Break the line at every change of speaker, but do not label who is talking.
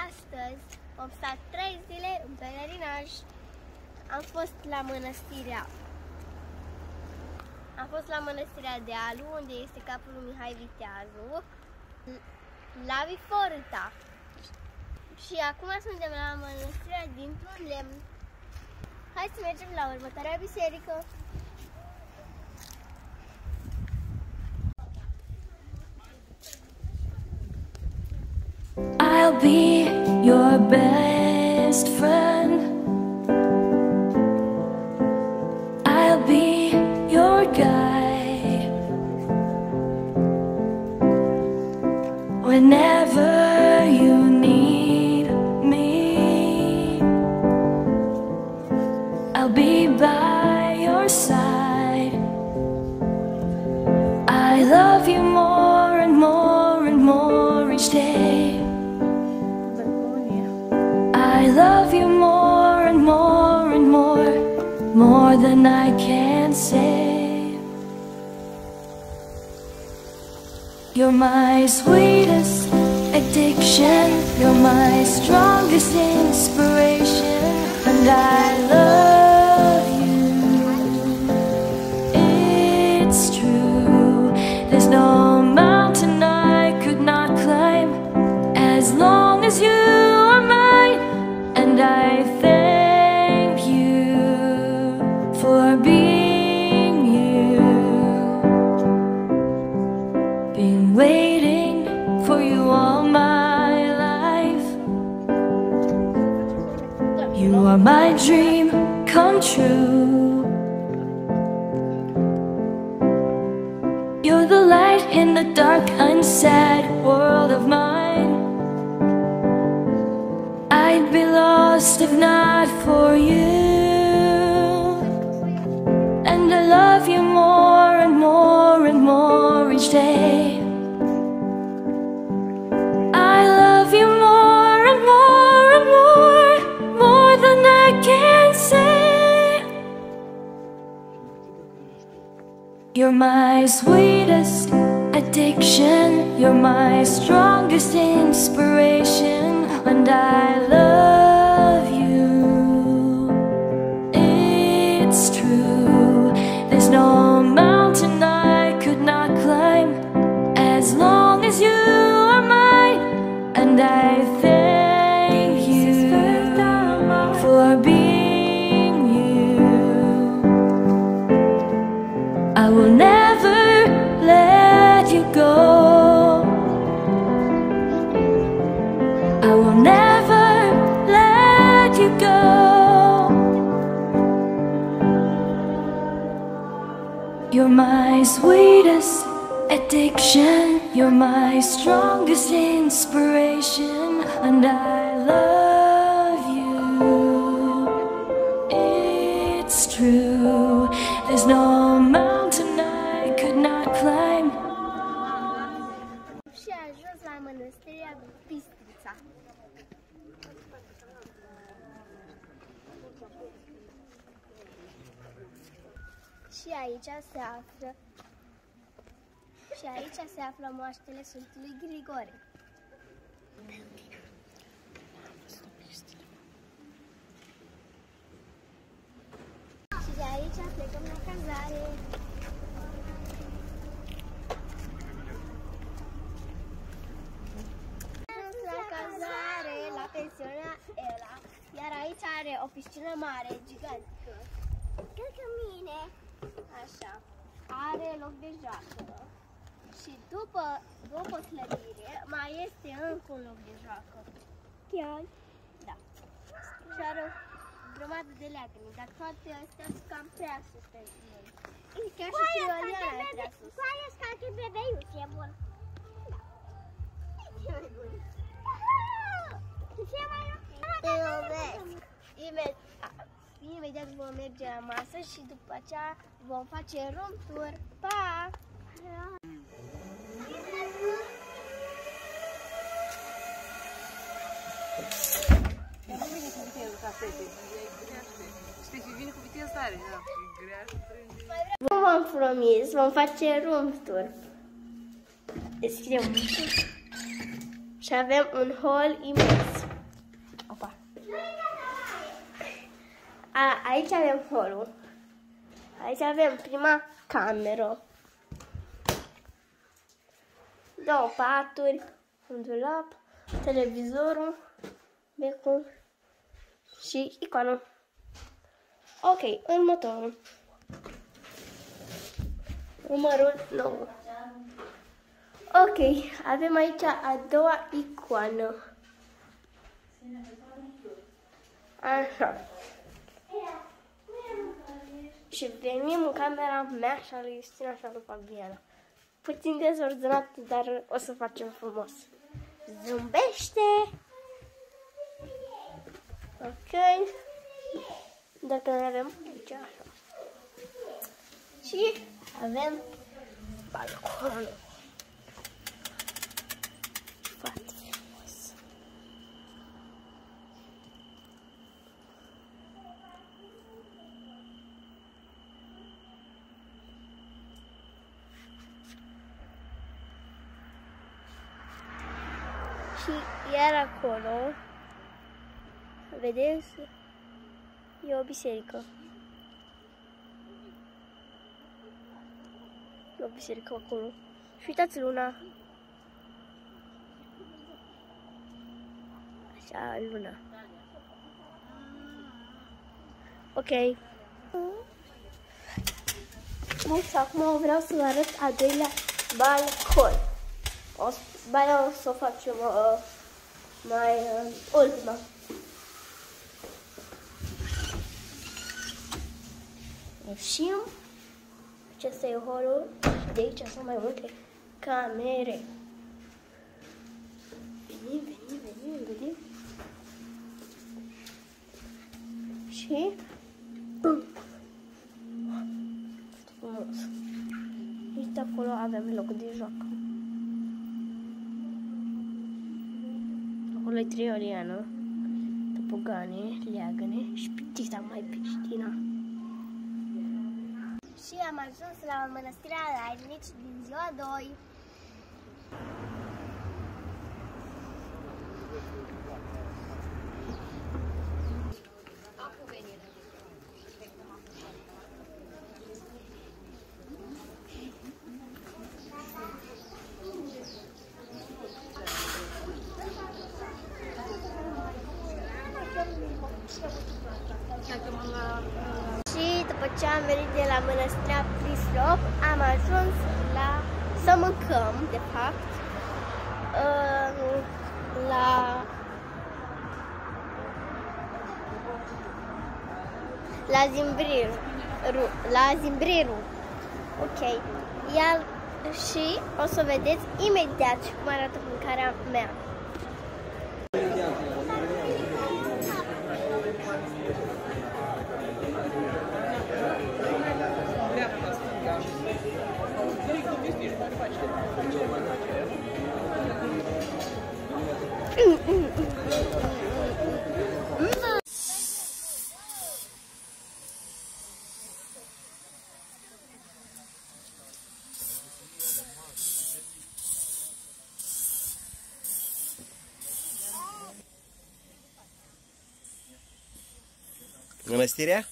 Astăzi am stat 3 zile în pelerinaj. Am fost la mănăstirea Dealu, unde este capul lui Mihai Viteazu, la Viforita. Și acum suntem la mănăstirea dintr-un lemn. Hai să mergem la următoarea biserică.
I'll be your best friend. I'll be your guide whenever you need me. I'll be by your side. I love you more and more and more each day. I love you more and more and more than I can say. You're my sweetest addiction, you're my strongest inspiration, and I love you. It's true, there's no mountain I could not climb as long as you are mine. And I thank you for being you. Been waiting for you all my life. You are my dream come true. You're the light in the dark, unsaid world of mine. I'd be lost if not for you. And I love you more and more and more each day. I love you more and more and more than I can say. You're my sweetest addiction, you're my strongest inspiration, and I love you. It's true, there's no mountain I could not climb as long as you are mine. And I thank you for being you. I will never let you go. I will never let you go. You're my sweetest addiction, you're my strongest inspiration, and I love you. It's true, there's no mountain I could not climb.
Și a ajuns la mănăstirea Bistrița. Și aici se află moaștele Sfântului Grigore. Și de aici plecăm la cazare. La cazare, la pensiunea Ela. Iar aici are o piscină mare, gigantică. Cred că mine. Așa. Are loc de joacă. Și după clădire mai este încă un loc de joacă. Chiar? Da. Și are o grămadă de lacrimi, dar toate astea sunt cam prea sus pentru noi. Chiar și tiroliana e prea sus. Cu aia scalche bebeiuț, e bun. Da. E mai bun. Ce mai ok? Te iubesc. Imediat vom merge la masă și după aceea vom face room tour. Pa! Nu v-am promis, vom face room tour. Descriem. Și avem un hol imens. Aici avem holul. Aici avem prima cameră. Două paturi, un dulap, televizorul, becul și icoana. Ok, următorul. Numărul 9. Ok, avem aici a doua icoană. Așa. Și venim în camera mea și a lui Justina și a lui Fabiana. Puțin dezordonat, dar o să facem frumos. Zâmbește! Ok. Dacă ne avem aici, așa. Și avem balconul. Foarte frumos. Și iar acolo, vedeți, e o biserică. E o biserică acolo. Și uitați luna. Așa, luna. Ok. Bun, și acum vreau să vă arăt al doilea balcon. O să o facem mai ultima. Ieșim. Acesta e holul și de aici sunt mai multe camere. Venim. Și bum. Frumos. Uite, acolo avem loc de joacă. Acolo e trioliană, topogane, leagăne și pitița mai peștina. Și am ajuns la mănăstirea Leibniz din ziua 2. Și după ce am venit de la mănăstirea Prislop, am ajuns să mâncăm, de fapt, la Zimbriru. Ok. Iar și o să vedeți imediat cum arată mâncarea mea.
Mănăstirea?